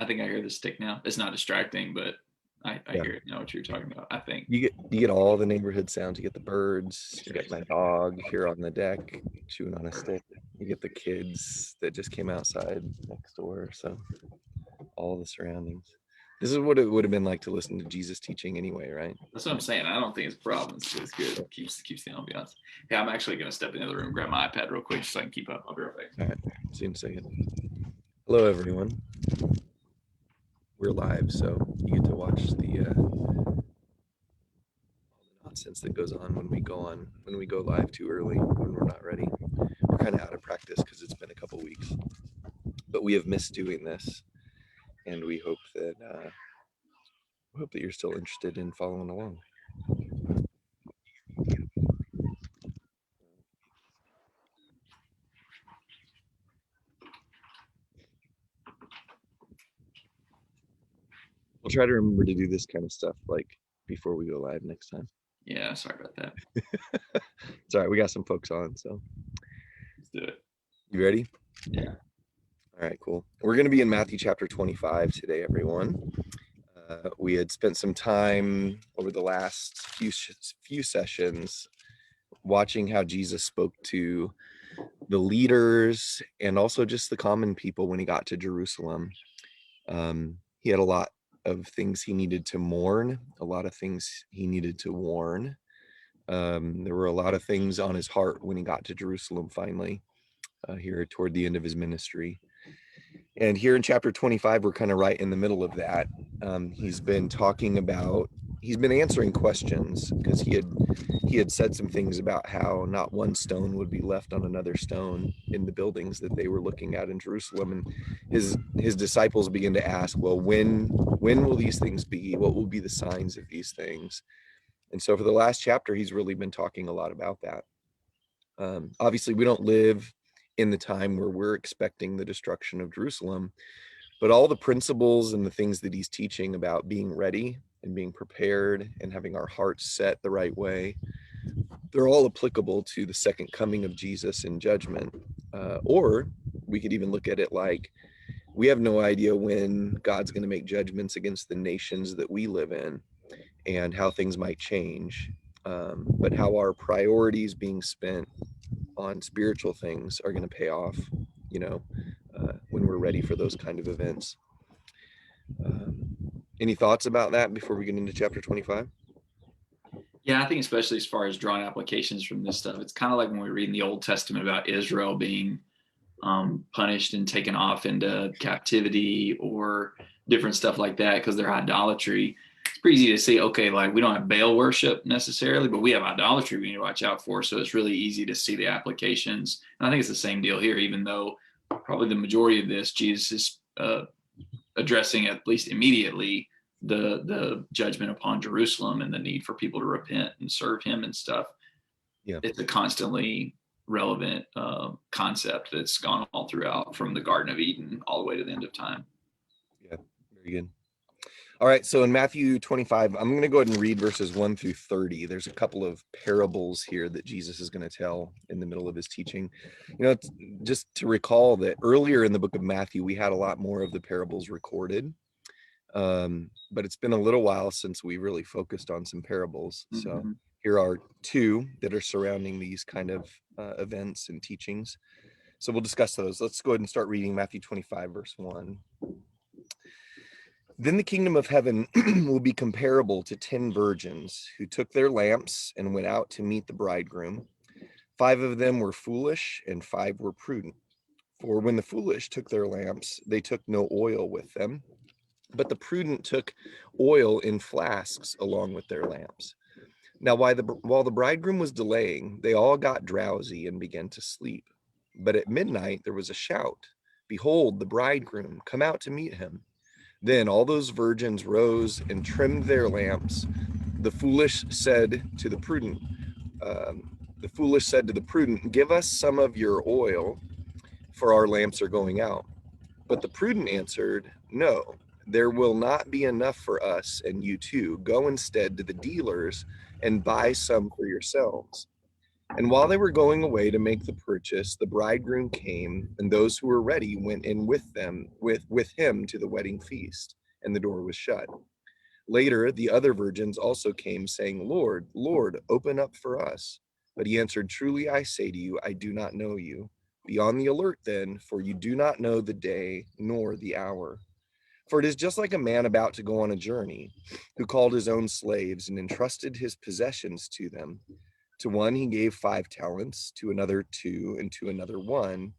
I think I hear the stick now. It's not distracting, but I Yeah. hear it. Know what you're talking about. I think. You get all the neighborhood sounds. You get the birds. You get my dog here on the deck chewing on a stick. You get the kids that just came outside next door. So all the surroundings. This is what it would have been like to listen to Jesus teaching anyway, right? That's what I'm saying. I don't think it's a problem. It's good. It keeps the ambiance. Yeah, I'm actually gonna step into the room, grab my iPad real quick, just so I can keep up. I'll be right back. All right. See you in a second. Hello, everyone. We're live, so you get to watch all the nonsense that goes on when we go live too early when we're not ready. We're kind of out of practice because it's been a couple weeks, but we have missed doing this, and we hope that you're still interested in following along. We'll try to remember to do this kind of stuff like before we go live next time. Yeah, sorry about that. It's all right. We got some folks on, so Let's do it. you ready? Yeah. All right, cool. We're going to be in Matthew chapter 25 today, everyone. We had spent some time over the last few sessions watching how Jesus spoke to the leaders and also just the common people when he got to Jerusalem. He had a lot of things he needed to mourn, a lot of things he needed to warn. There were a lot of things on his heart when he got to Jerusalem finally, here toward the end of his ministry. And here in chapter 25, we're kind of right in the middle of that. He's been answering questions because he had said some things about how not one stone would be left on another stone in the buildings that they were looking at in Jerusalem. And his disciples begin to ask, well, when will these things be? What will be the signs of these things? And so for the last chapter, he's really been talking a lot about that. Obviously, we don't live in the time where we're expecting the destruction of Jerusalem, but all the principles and the things that he's teaching about being ready and being prepared and having our hearts set the right way, they're all applicable to the second coming of Jesus in judgment. Or we could even look at it like we have no idea when God's going to make judgments against the nations that we live in and how things might change, but how our priorities being spent on spiritual things are going to pay off, when we're ready for those kind of events. Any thoughts about that before we get into chapter 25? Yeah, I think especially as far as drawing applications from this stuff, it's kind of like when we read in the Old Testament about Israel being punished and taken off into captivity or different stuff like that because their idolatry. It's pretty easy to see, okay, like we don't have Baal worship necessarily, but we have idolatry we need to watch out for. So it's really easy to see the applications. And I think it's the same deal here, even though probably the majority of this, Jesus is addressing at least immediately the judgment upon Jerusalem and the need for people to repent and serve him and stuff. Yeah. It's a constantly relevant concept that's gone all throughout from the Garden of Eden all the way to the end of time. Yeah, very good. All right, so in Matthew 25, I'm going to go ahead and read verses 1 through 30. There's a couple of parables here that Jesus is going to tell in the middle of his teaching. Just to recall that earlier in the book of Matthew, we had a lot more of the parables recorded. But it's been a little while since we really focused on some parables. Mm-hmm. So here are two that are surrounding these kind of events and teachings. So we'll discuss those. Let's go ahead and start reading Matthew 25, verse 1. Then the kingdom of heaven will be comparable to 10 virgins who took their lamps and went out to meet the bridegroom. 5 of them were foolish and 5 were prudent. For when the foolish took their lamps, they took no oil with them, but the prudent took oil in flasks along with their lamps. Now, while the bridegroom was delaying, they all got drowsy and began to sleep. But at midnight there was a shout, "Behold, the bridegroom, come out to meet him." Then all those virgins rose and trimmed their lamps. The foolish said to the prudent, "Give us some of your oil, for our lamps are going out." But the prudent answered, "No, there will not be enough for us and you too. Go instead to the dealers and buy some for yourselves." And while they were going away to make the purchase, the bridegroom came, and those who were ready went in with him to the wedding feast, and the door was shut. Later, the other virgins also came, saying, Lord, Lord, open up for us. But he answered, Truly I say to you, I do not know you. Be on the alert then, for you do not know the day nor the hour. For it is just like a man about to go on a journey, who called his own slaves and entrusted his possessions to them. To one he gave 5 talents, to another 2, and to another 1,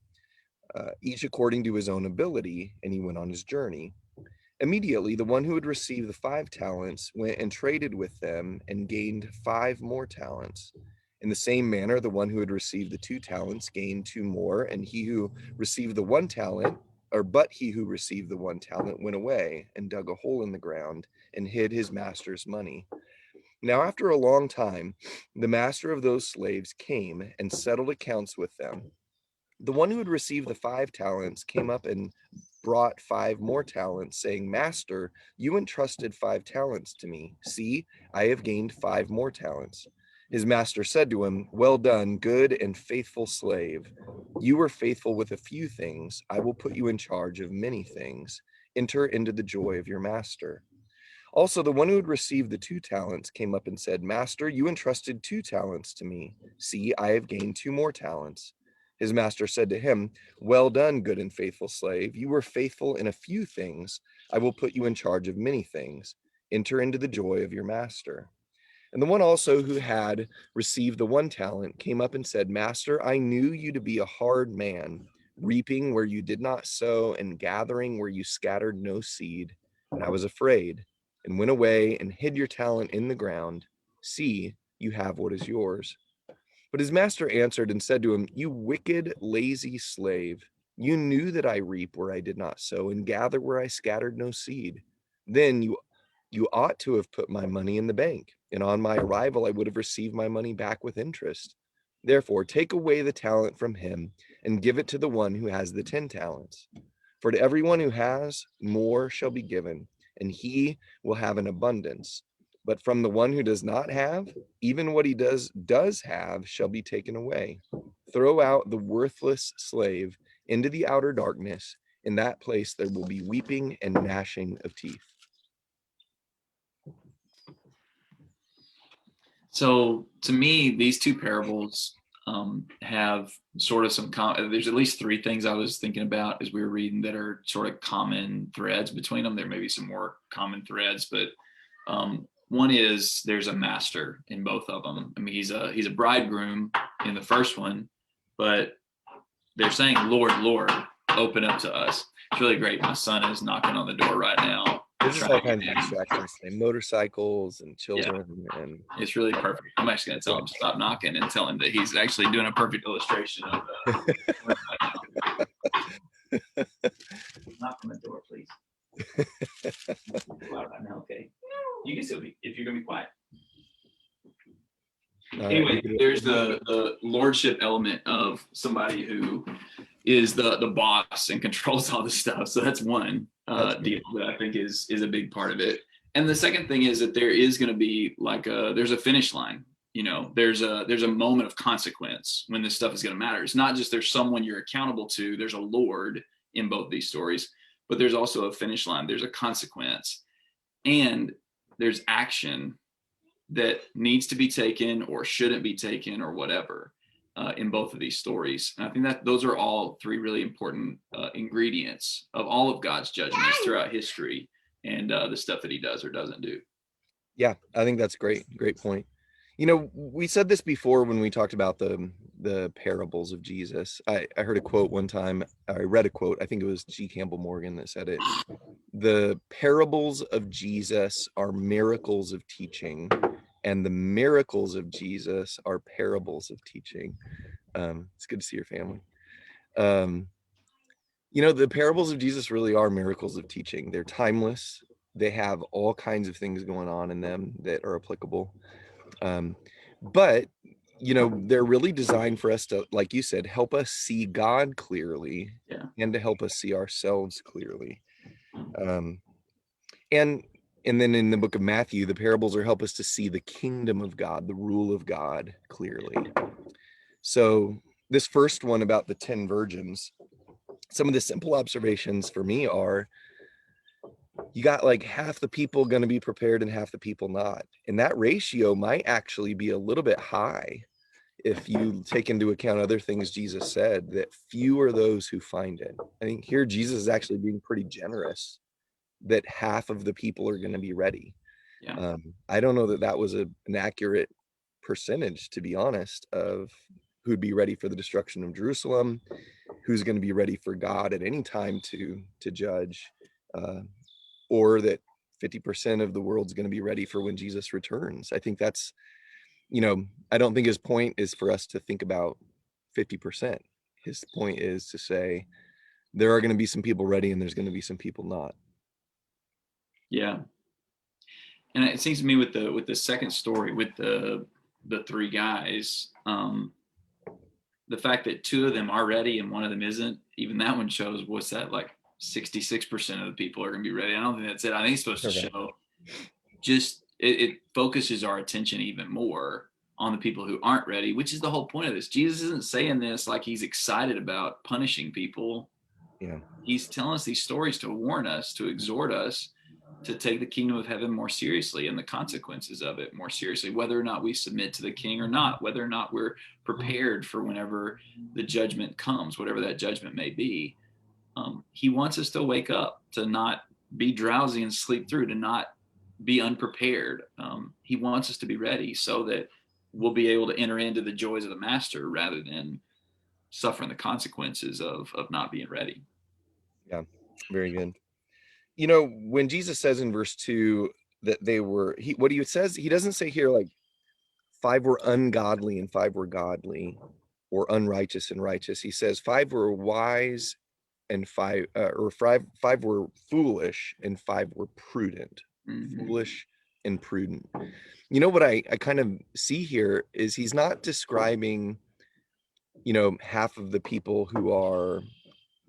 each according to his own ability, and he went on his journey. Immediately, the one who had received the 5 talents went and traded with them and gained 5 more talents. In the same manner, the one who had received the 2 talents gained 2 more, and he who received the 1 talent, but he who received the 1 talent went away and dug a hole in the ground and hid his master's money. Now, after a long time, the master of those slaves came and settled accounts with them. The one who had received the 5 talents came up and brought 5 more talents, saying, Master, you entrusted 5 talents to me. See, I have gained 5 more talents. His master said to him, Well done, good and faithful slave. You were faithful with a few things. I will put you in charge of many things. Enter into the joy of your master. Also, the one who had received the 2 talents came up and said, Master, you entrusted 2 talents to me. See, I have gained 2 more talents. His master said to him, Well done, good and faithful slave. You were faithful in a few things. I will put you in charge of many things. Enter into the joy of your master. And the one also who had received the 1 talent came up and said, Master, I knew you to be a hard man, reaping where you did not sow and gathering where you scattered no seed. And I was afraid and went away and hid your talent in the ground. See, you have what is yours. But his master answered and said to him, You wicked, lazy slave, you knew that I reap where I did not sow and gather where I scattered no seed. Then you ought to have put my money in the bank, and on my arrival I would have received my money back with interest. Therefore, take away the talent from him and give it to the one who has the 10 talents. For to everyone who has, more shall be given, and he will have an abundance. But from the one who does not have, even what he does have shall be taken away. Throw out the worthless slave into the outer darkness. In that place there will be weeping and gnashing of teeth. So to me, these two parables have sort of some there's at least 3 things I was thinking about as we were reading that are sort of common threads between them. There may be some more common threads, but one is there's a master in both of them. I mean, he's a bridegroom in the first one, but they're saying, Lord, Lord, open up to us. It's really great. My son is knocking on the door right now. There's just all kinds of distractions, motorcycles and children, and it's really perfect. I'm actually going to tell him to stop knocking and tell him that he's actually doing a perfect illustration of knock on the door, please. Okay. You can still be, if you're going to be quiet. Anyway, there's the lordship element of somebody who is the boss and controls all this stuff. So that's one deal that I think is a big part of it. And the second thing is that there is going to be there's a finish line. You know, there's a moment of consequence when this stuff is going to matter. It's not just there's someone you're accountable to. There's a Lord in both these stories, but there's also a finish line. There's a consequence, and there's action that needs to be taken or shouldn't be taken or whatever in both of these stories. And I think that those are all 3 really important ingredients of all of God's judgments throughout history and the stuff that he does or doesn't do. Yeah, I think that's great. Great point. You know, we said this before when we talked about the parables of Jesus. I heard a quote one time. I read a quote. I think it was G. Campbell Morgan that said it. The parables of Jesus are miracles of teaching, and the miracles of Jesus are parables of teaching. It's good to see your family. You know, the parables of Jesus really are miracles of teaching. They're timeless. They have all kinds of things going on in them that are applicable. But, you know, they're really designed for us to, like you said, help us see God clearly, and to help us see ourselves clearly. And then in the book of Matthew, the parables are help us to see the kingdom of God, the rule of God clearly. So this first one about the 10 virgins, some of the simple observations for me are you got like half the people going to be prepared and half the people not. And that ratio might actually be a little bit high if you take into account other things Jesus said, that few are those who find it. I think here Jesus is actually being pretty generous that half of the people are going to be ready. Yeah. I don't know that that was an accurate percentage, to be honest, of who'd be ready for the destruction of Jerusalem, who's going to be ready for God at any time to judge, uh, or that 50% of the world's going to be ready for when Jesus returns. I think that's, I don't think his point is for us to think about 50%. His point is to say there are going to be some people ready and there's going to be some people not. Yeah. And it seems to me with the second story with the three guys, the fact that two of them are ready and one of them isn't, even that one shows what's that, like 66% of the people are going to be ready. I don't think that's it. I think it's supposed to Okay. show just it focuses our attention even more on the people who aren't ready, which is the whole point of this. Jesus isn't saying this like he's excited about punishing people. Yeah. He's telling us these stories to warn us, to exhort us to take the kingdom of heaven more seriously and the consequences of it more seriously, whether or not we submit to the king or not, whether or not we're prepared for whenever the judgment comes, whatever that judgment may be. He wants us to wake up, to not be drowsy and sleep through, to not be unprepared. He wants us to be ready so that we'll be able to enter into the joys of the master rather than suffering the consequences of not being ready. Yeah. Very good. When Jesus says in verse 2 that what he says, he doesn't say here like 5 were ungodly and 5 were godly, or unrighteous and righteous. He says 5 were wise and 5 or 5 were foolish and 5 were prudent. Mm-hmm. Foolish and prudent. What I kind of see here is he's not describing, half of the people who are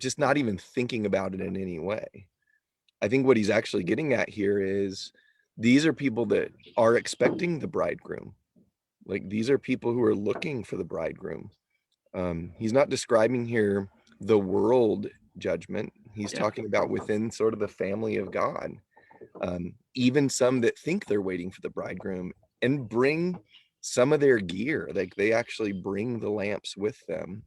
just not even thinking about it in any way. I think what he's actually getting at here is these are people that are expecting the bridegroom. Like these are people who are looking for the bridegroom. He's not describing here the world judgment. He's Yeah. talking about within sort of the family of God. Even some that think they're waiting for the bridegroom and bring some of their gear. Like they actually bring the lamps with them.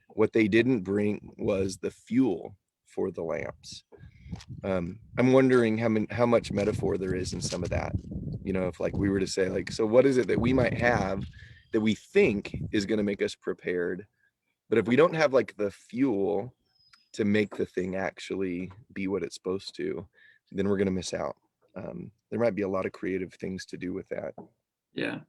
What they didn't bring was the fuel for the lamps. I'm wondering how much metaphor there is in some of that. If like we were to say like, so what is it that we might have that we think is going to make us prepared, but if we don't have like the fuel to make the thing actually be what it's supposed to, then we're going to miss out. There might be a lot of creative things to do with that. Yeah.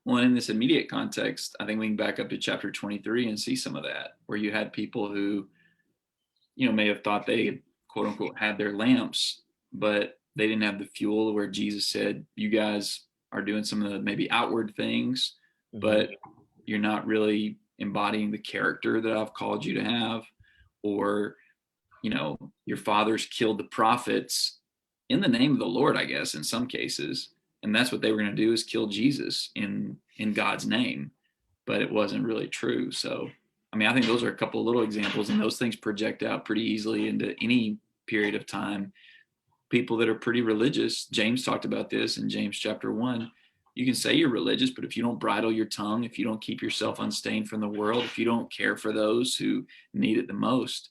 Well, in this immediate context, I think we can back up to chapter 23 and see some of that, where you had people who, may have thought they quote unquote had their lamps, but they didn't have the fuel, where Jesus said, you guys are doing some of the maybe outward things, but you're not really embodying the character that I've called you to have. Or, your fathers killed the prophets in the name of the Lord, I guess, in some cases. And that's what they were going to do, is kill Jesus in God's name. But it wasn't really true. So, I mean, I think those are a couple of little examples, and those things project out pretty easily into any period of time. People that are pretty religious, James talked about this in James chapter 1. You can say you're religious, but if you don't bridle your tongue, if you don't keep yourself unstained from the world, if you don't care for those who need it the most,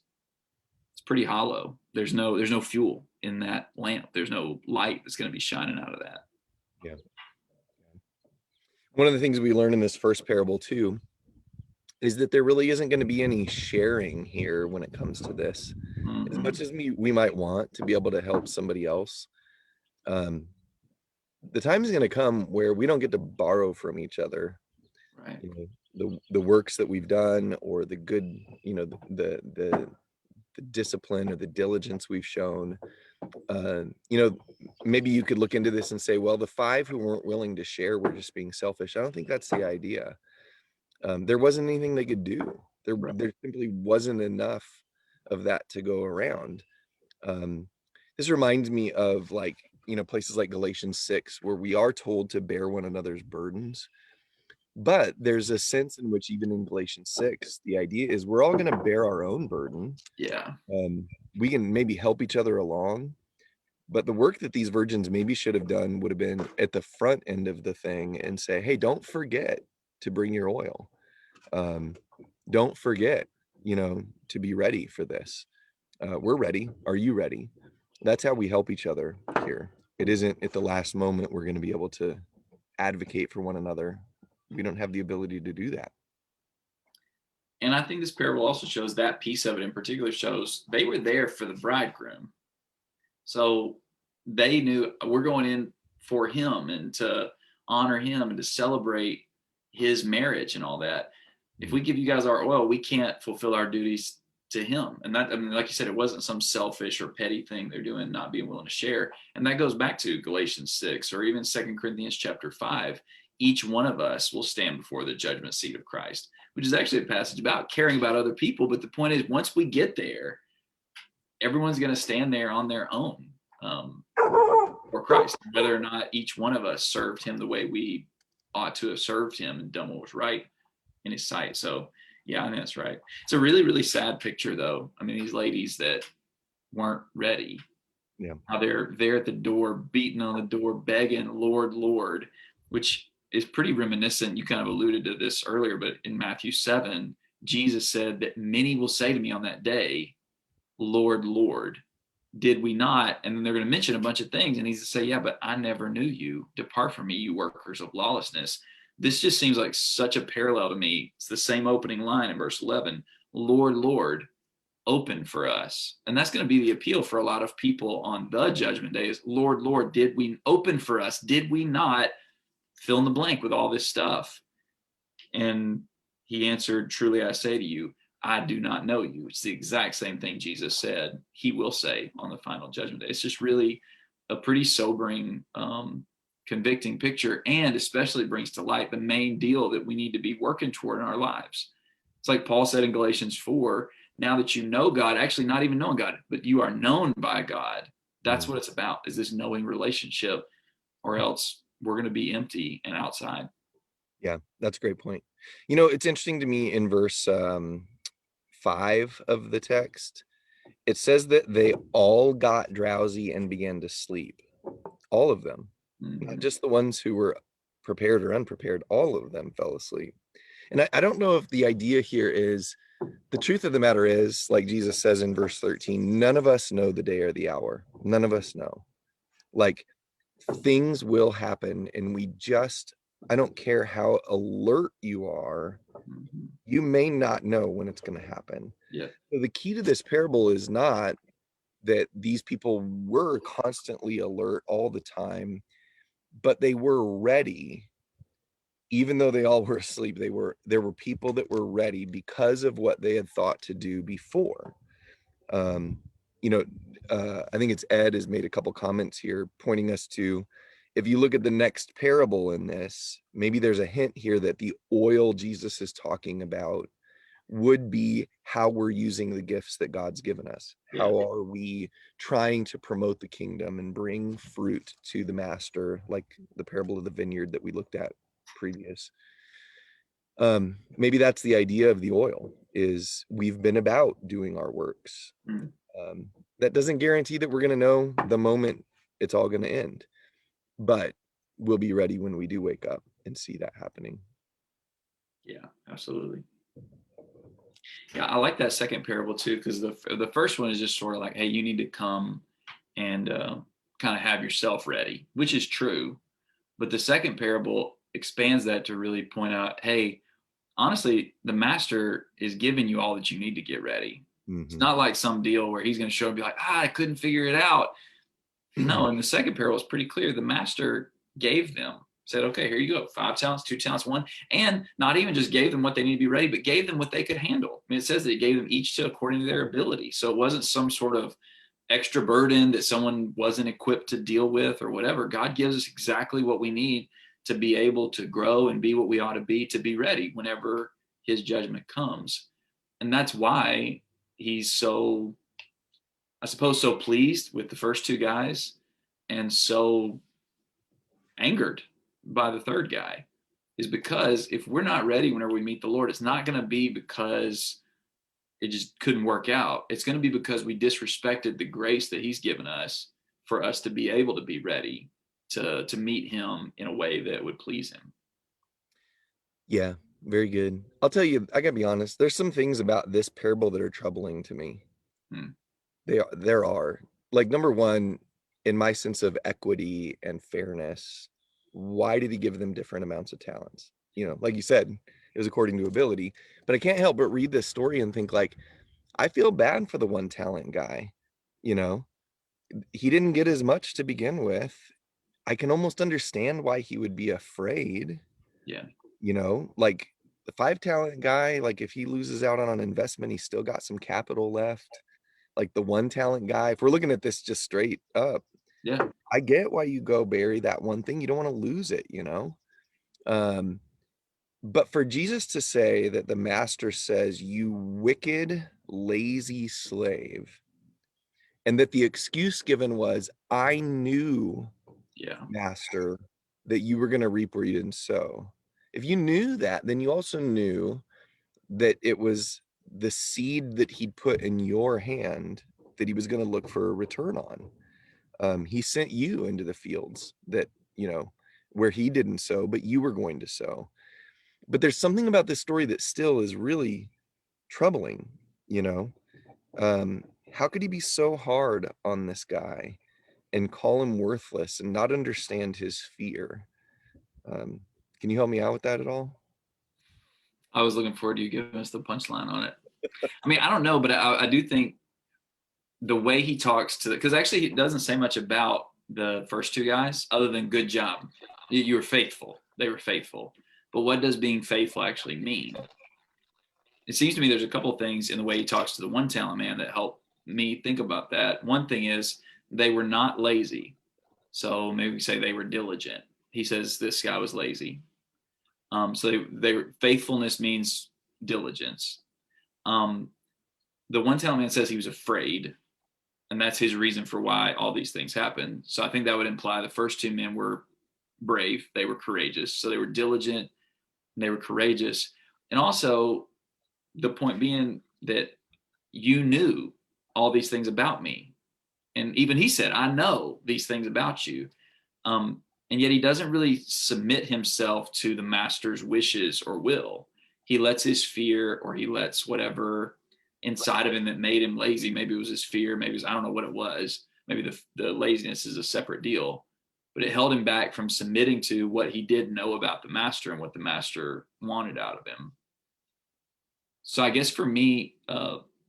it's pretty hollow. There's no fuel in that lamp. There's no light that's going to be shining out of that. Yeah. One of the things we learn in this first parable too is that there really isn't going to be any sharing here when it comes to this. As much as we might want to be able to help somebody else, the time is going to come where we don't get to borrow from each other. Right. The works that we've done, or the good, the discipline or the diligence we've shown. Maybe you could look into this and say, well, the 5 who weren't willing to share were just being selfish. I don't think that's the idea. There wasn't anything they could do. There simply wasn't enough of that to go around. This reminds me of places like Galatians 6, where we are told to bear one another's burdens. But there's a sense in which even in Galatians 6, the idea is we're all going to bear our own burden. Yeah. We can maybe help each other along, but the work that these virgins maybe should have done would have been at the front end of the thing and say, hey, don't forget to bring your oil. Don't forget, to be ready for this. We're ready. Are you ready? That's how we help each other here. It isn't at the last moment we're going to be able to advocate for one another. We don't have the ability to do that. And I think this parable also shows that piece of it in particular shows they were there for the bridegroom. So they knew we're going in for him and to honor him and to celebrate his marriage and all that. If we give you guys our oil, we can't fulfill our duties to him. And that, I mean, like you said, it wasn't some selfish or petty thing they're doing, not being willing to share. And that goes back to Galatians 6 or even 2 Corinthians chapter 5. Each one of us will stand before the judgment seat of Christ, which is actually a passage about caring about other people. But the point is, once we get there, everyone's going to stand there on their own for Christ, whether or not each one of us served him the way we ought to have served him and done what was right in his sight. So yeah, I think that's right. It's a really, really sad picture though. I mean, these ladies that weren't ready, Yeah. how they're there at the door, beating on the door, begging, Lord, Lord, which is pretty reminiscent. You kind of alluded to this earlier, but in Matthew 7, Jesus said that many will say to me on that day, Lord, Lord, did we not? And then they're going to mention a bunch of things. And he's to say, yeah, but I never knew you. Depart from me, you workers of lawlessness. This just seems like such a parallel to me. It's the same opening line in verse 11, Lord, Lord, open for us. And that's going to be the appeal for a lot of people on the judgment day is, Lord, Lord, did we open for us? Did we not fill in the blank with all this stuff? And he answered, truly, I say to you, I do not know you. It's the exact same thing Jesus said he will say on the final judgment day. It's just really a pretty sobering, convicting picture, and especially brings to light the main deal that we need to be working toward in our lives. It's like Paul said in Galatians 4, now that you know God, actually not even knowing God, but you are known by God. That's what it's about, is this knowing relationship, or else we're going to be empty and outside. Yeah, that's a great point. It's interesting to me in verse 5 of the text, it says that they all got drowsy and began to sleep. All of them, not just the ones who were prepared or unprepared, all of them fell asleep. And I don't know if the idea here is, the truth of the matter is, like Jesus says in verse 13, none of us know the day or the hour. None of us know. Like, things will happen, and I don't care how alert you are, you may not know when it's going to happen. Yeah. So the key to this parable is not that these people were constantly alert all the time, but they were ready. Even though they all were asleep, there were people that were ready because of what they had thought to do before. I think it's Ed has made a couple comments here pointing us to, if you look at the next parable in this, maybe there's a hint here that the oil Jesus is talking about would be how we're using the gifts that God's given us. Yeah. How are we trying to promote the kingdom and bring fruit to the master, like the parable of the vineyard that we looked at previous. Maybe that's the idea of the oil, is we've been about doing our works. That doesn't guarantee that we're going to know the moment it's all going to end, but we'll be ready when we do wake up and see that happening. Yeah, absolutely. Yeah, I like that second parable too, because the first one is just sort of like, hey, you need to come and kind of have yourself ready, which is true. But the second parable expands that to really point out, hey, honestly, the master is giving you all that you need to get ready. It's not like some deal where he's going to show up and be like, I couldn't figure it out. No, and the second parable is pretty clear. The master gave them, said, okay, here you go, 5 talents, 2 talents, 1, and not even just gave them what they need to be ready, but gave them what they could handle. I mean, it says that he gave them each to according to their ability. So it wasn't some sort of extra burden that someone wasn't equipped to deal with or whatever. God gives us exactly what we need to be able to grow and be what we ought to be ready whenever his judgment comes. And that's why he's so, I suppose, so pleased with the first 2 guys and so angered by the third guy, is because if we're not ready whenever we meet the Lord, it's not going to be because it just couldn't work out. It's going to be because we disrespected the grace that he's given us for us to be able to be ready to meet him in a way that would please him. Yeah, very good. I'll tell you, I gotta be honest, there's some things about this parable that are troubling to me. Hmm. There are. Like, number one, in my sense of equity and fairness, why did he give them different amounts of talents? You know, like you said, it was according to ability. But I can't help but read this story and think, like, I feel bad for the one talent guy. You know, he didn't get as much to begin with. I can almost understand why he would be afraid. Yeah. You know, like the 5 talent guy, like if he loses out on an investment, he's still got some capital left. Like the 1 talent guy, if we're looking at this just straight up, Yeah. I get why you go bury that one thing. You don't want to lose it, you know? Um, but for Jesus to say that the master says, "You wicked, lazy slave," and that the excuse given was, "I knew, Yeah. master, that you were going to reap where you didn't sow." If you knew that, then you also knew that it was the seed that he'd put in your hand that he was going to look for a return on. He sent you into the fields that, you know, where he didn't sow, but you were going to sow. But there's something about this story that still is really troubling, you know. How could he be so hard on this guy and call him worthless and not understand his fear? Um, can you help me out with that at all? I was looking forward to you giving us the punchline on it. I mean, I don't know, but I do think the way he talks to, because actually it doesn't say much about the first two guys other than good job. You were faithful. They were faithful. But what does being faithful actually mean? It seems to me there's a couple of things in the way he talks to the 1 talent man that help me think about that. One thing is they were not lazy. So maybe we say they were diligent. He says this guy was lazy. So faithfulness means diligence. Um, the 1 talent man says he was afraid, and that's his reason for why all these things happen. So I think that would imply the first two men were brave, they were courageous, so they were diligent, and they were courageous, and also the point being that you knew all these things about me, and even he said, "I know these things about you," um, and yet he doesn't really submit himself to the master's wishes or will. He lets his fear, or he lets whatever inside of him that made him lazy. Maybe it was his fear. Maybe it was, I don't know what it was. Maybe the laziness is a separate deal, but it held him back from submitting to what he did know about the master and what the master wanted out of him. So I guess for me,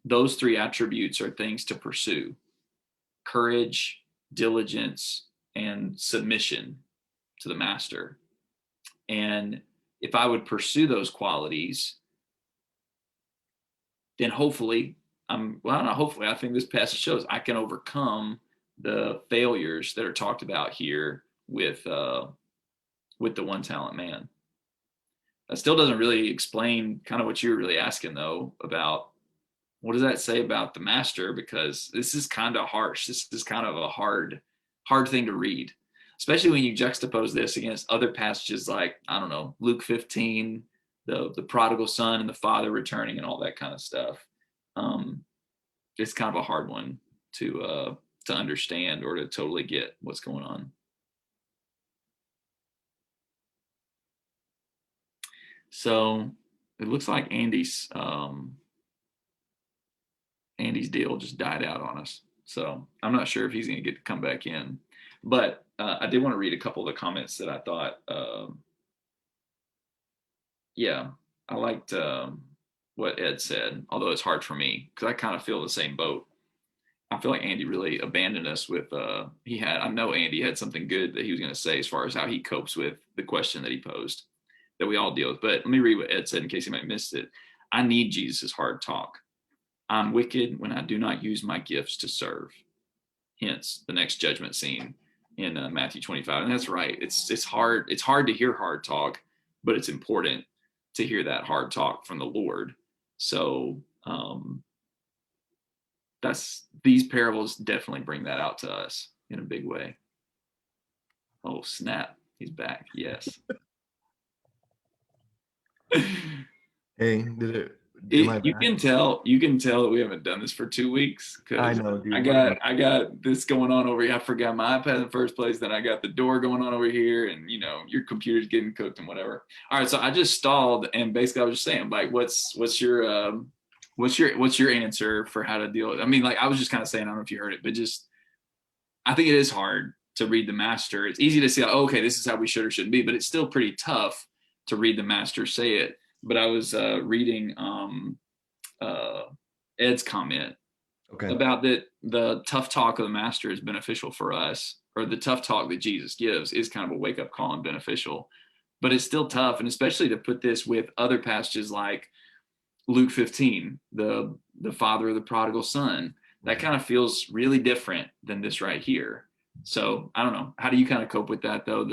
those three attributes are things to pursue: courage, diligence, and submission to the master. And if I would pursue those qualities, then hopefully well, not hopefully, I think this passage shows I can overcome the failures that are talked about here with the 1 talent man. That still doesn't really explain kind of what you're really asking though, about what does that say about the master, because this is kind of harsh. This is kind of a hard thing to read, especially when you juxtapose this against other passages like, I don't know, Luke 15, the prodigal son and the father returning and all that kind of stuff. um, it's kind of a hard one to understand or to totally get what's going on. So it looks like Andy's deal just died out on us. So I'm not sure if he's going to get to come back in. But I did want to read a couple of the comments that I thought, yeah, I liked what Ed said, although it's hard for me because I kind of feel the same boat. I feel like Andy really abandoned us with, I know Andy had something good that he was going to say as far as how he copes with the question that he posed that we all deal with. But let me read what Ed said in case he might have missed it. I need Jesus' hard talk. I'm wicked when I do not use my gifts to serve. Hence the next judgment scene in Matthew 25. And that's right. It's hard. It's hard to hear hard talk, but it's important to hear that hard talk from the Lord. So these parables definitely bring that out to us in a big way. Oh snap! He's back. Yes. Hey, did it? Am I You back? can tell that we haven't done this for 2 weeks I because know, dude. I What am I? got I got this going on over here. I forgot my iPad in the first place. Then I got the door going on over here, and your computer's getting cooked and whatever. All right, so I just stalled, and basically I was just saying, like, what's your answer for how to deal? I mean, like, I was just kind of saying, I don't know if you heard it, but just I think it is hard to read the master. It's easy to say, oh, okay, this is how we should or shouldn't be, but it's still pretty tough to read the master say it. But I was reading uh, Ed's comment Okay. about that the tough talk of the master is beneficial for us, or the tough talk that Jesus gives is kind of a wake up call and beneficial. But it's still tough, and especially to put this with other passages like Luke 15, the father of the prodigal son. That kind of feels really different than this right here. So I don't know. How do you kind of cope with that though?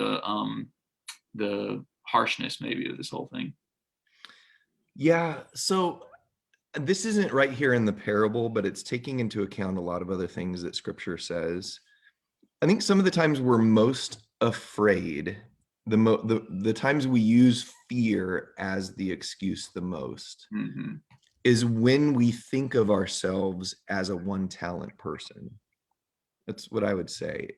The harshness maybe of this whole thing. Yeah. So this isn't right here in the parable, but it's taking into account a lot of other things that scripture says. I think some of the times we're most afraid, the times we use fear as the excuse the most Mm-hmm. is when we think of ourselves as a one talent person. That's what I would say.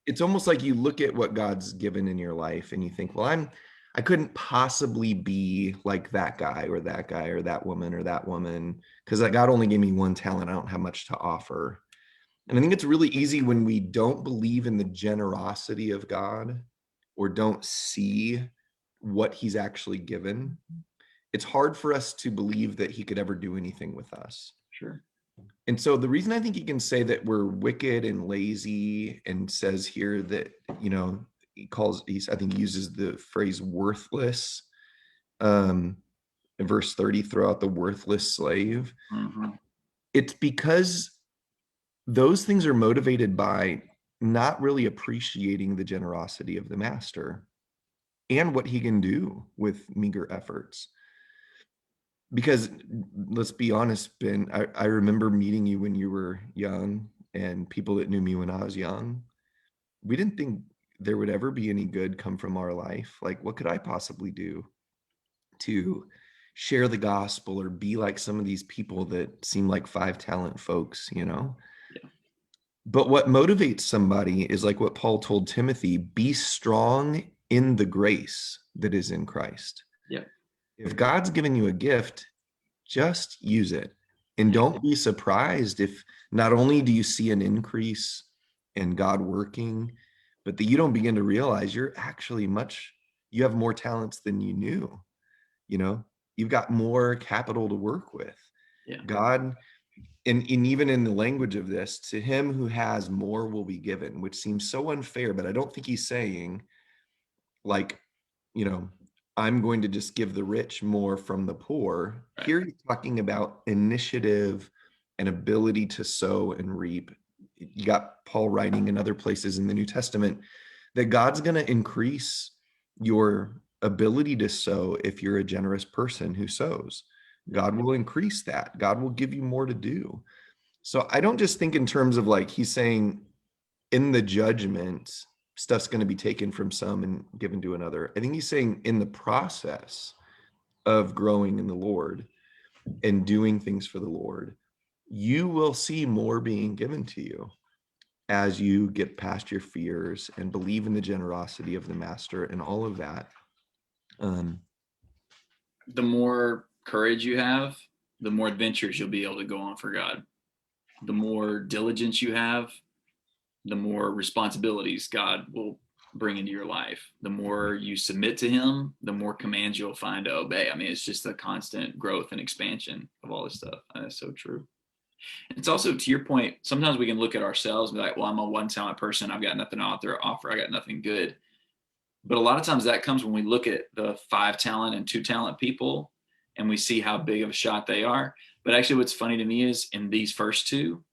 It's almost like you look at what God's given in your life and you think, well, I couldn't possibly be like that guy or that guy or that woman because God only gave me one talent. I don't have much to offer. And I think it's really easy when we don't believe in the generosity of God or don't see what he's actually given. It's hard for us to believe that he could ever do anything with us. Sure. And so the reason I think he can say that we're wicked and lazy and says here that, I think he uses the phrase worthless, in verse 30, throw out the worthless slave. Mm-hmm. It's because those things are motivated by not really appreciating the generosity of the master and what he can do with meager efforts. Because let's be honest, Ben, I remember meeting you when you were young and people that knew me when I was young. We didn't think there would ever be any good come from our life. Like, what could I possibly do to share the gospel or be like some of these people that seem like five talent folks? Yeah. But what motivates somebody is like what Paul told Timothy, be strong in the grace that is in Christ. Yeah. If God's given you a gift, just use it. And Yeah. don't be surprised if not only do you see an increase in God working, but that you don't begin to realize you have more talents than you knew. You know, you've got more capital to work with. Yeah. God, and even in the language of this, to him who has more will be given, which seems so unfair, but I don't think he's saying like, you know, I'm going to just give the rich more from the poor. Right. Here he's talking about initiative and ability to sow and reap. You got Paul writing in other places in the New Testament that God's going to increase your ability to sow if you're a generous person who sows. Yeah. God will increase that. God will give you more to do. So I don't just think in terms of like he's saying in the judgment, stuff's going to be taken from some and given to another. I think he's saying in the process of growing in the Lord and doing things for the Lord, you will see more being given to you as you get past your fears and believe in the generosity of the master and all of that. The more courage you have, the more adventures you'll be able to go on for God. The more diligence you have, the more responsibilities God will bring into your life. The more you submit to him, the more commands you'll find to obey. I mean, it's just a constant growth and expansion of all this stuff. And that's so true. And it's also to your point, sometimes we can look at ourselves and be like, well, I'm a one talent person. I've got nothing out there to offer. I got nothing good. But a lot of times that comes when we look at the 5 talent and 2 talent people and we see how big of a shot they are. But actually, what's funny to me is in these first two,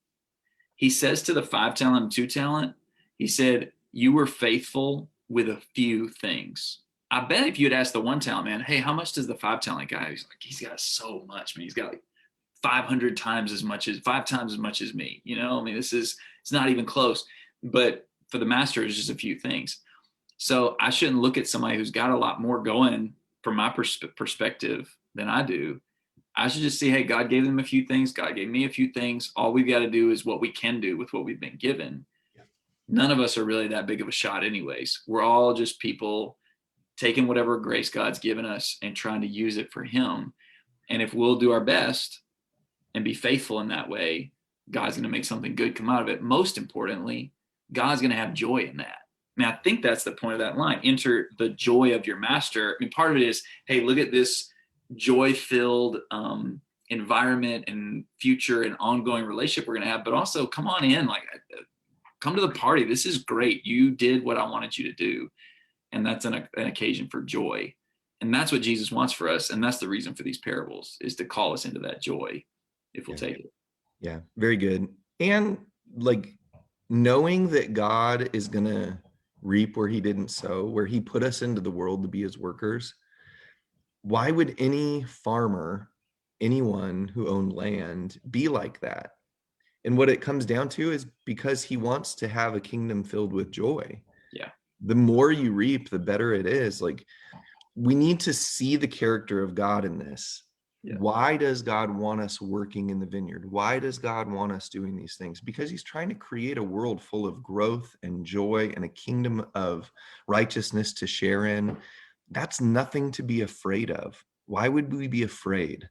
he says to the 5 talent and 2 talent, he said, you were faithful with a few things. I bet if you had asked the 1 talent man, hey, how much does the 5 talent guy? He's like, he's got so much, man. He's got like 500 times as much as 5 times as much as me. I mean, it's not even close. But for the master, it's just a few things. So I shouldn't look at somebody who's got a lot more going from my perspective than I do. I should just see, hey, God gave them a few things. God gave me a few things. All we've got to do is what we can do with what we've been given. None of us are really that big of a shot anyways. We're all just people taking whatever grace God's given us and trying to use it for him. And if we'll do our best and be faithful in that way, God's going to make something good come out of it. Most importantly, God's going to have joy in that. I mean, I think that's the point of that line. Enter the joy of your master. I mean, part of it is, hey, look at this joy-filled environment and future and ongoing relationship we're going to have, but also come on in, like, come to the party. This is great. You did what I wanted you to do. And that's an occasion for joy. And that's what Jesus wants for us. And that's the reason for these parables, is to call us into that joy if we'll take it. Yeah, very good. And like knowing that God is going to reap where he didn't sow, where he put us into the world to be his workers. Why would any farmer, anyone who owned land, be like that? And what it comes down to is because he wants to have a kingdom filled with joy. Yeah. The more you reap, the better it is. Like, we need to see the character of God in this. Yeah. Why does God want us working in the vineyard? Why does God want us doing these things? Because he's trying to create a world full of growth and joy and a kingdom of righteousness to share in. That's nothing to be afraid of. Why would we be afraid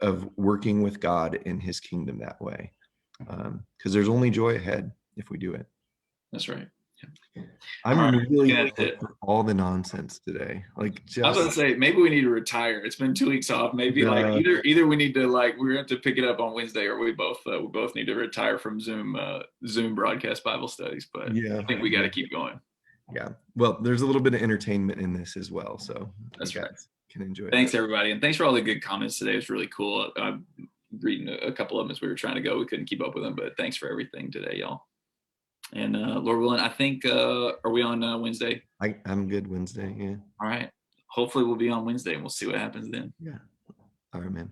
of working with God in his kingdom that way? Because there's only joy ahead if we do it. That's right. Yeah. I'm really for all the nonsense today. Like, I was going to say, maybe we need to retire. It's been 2 weeks off. Maybe like either we need to, like, we're going to have to pick it up on Wednesday, or we both need to retire from Zoom broadcast Bible studies. But yeah, I think we got to keep going. Yeah. Well, there's a little bit of entertainment in this as well, so that's right. Can enjoy. Thanks everybody, and thanks for all the good comments today. It was really cool. I'm reading a couple of them as we were trying to go. We couldn't keep up with them, but thanks for everything today, y'all. And Lord willing, I think are we on Wednesday? I'm good Wednesday. Yeah. All right. Hopefully we'll be on Wednesday, and we'll see what happens then. Yeah. All right, man.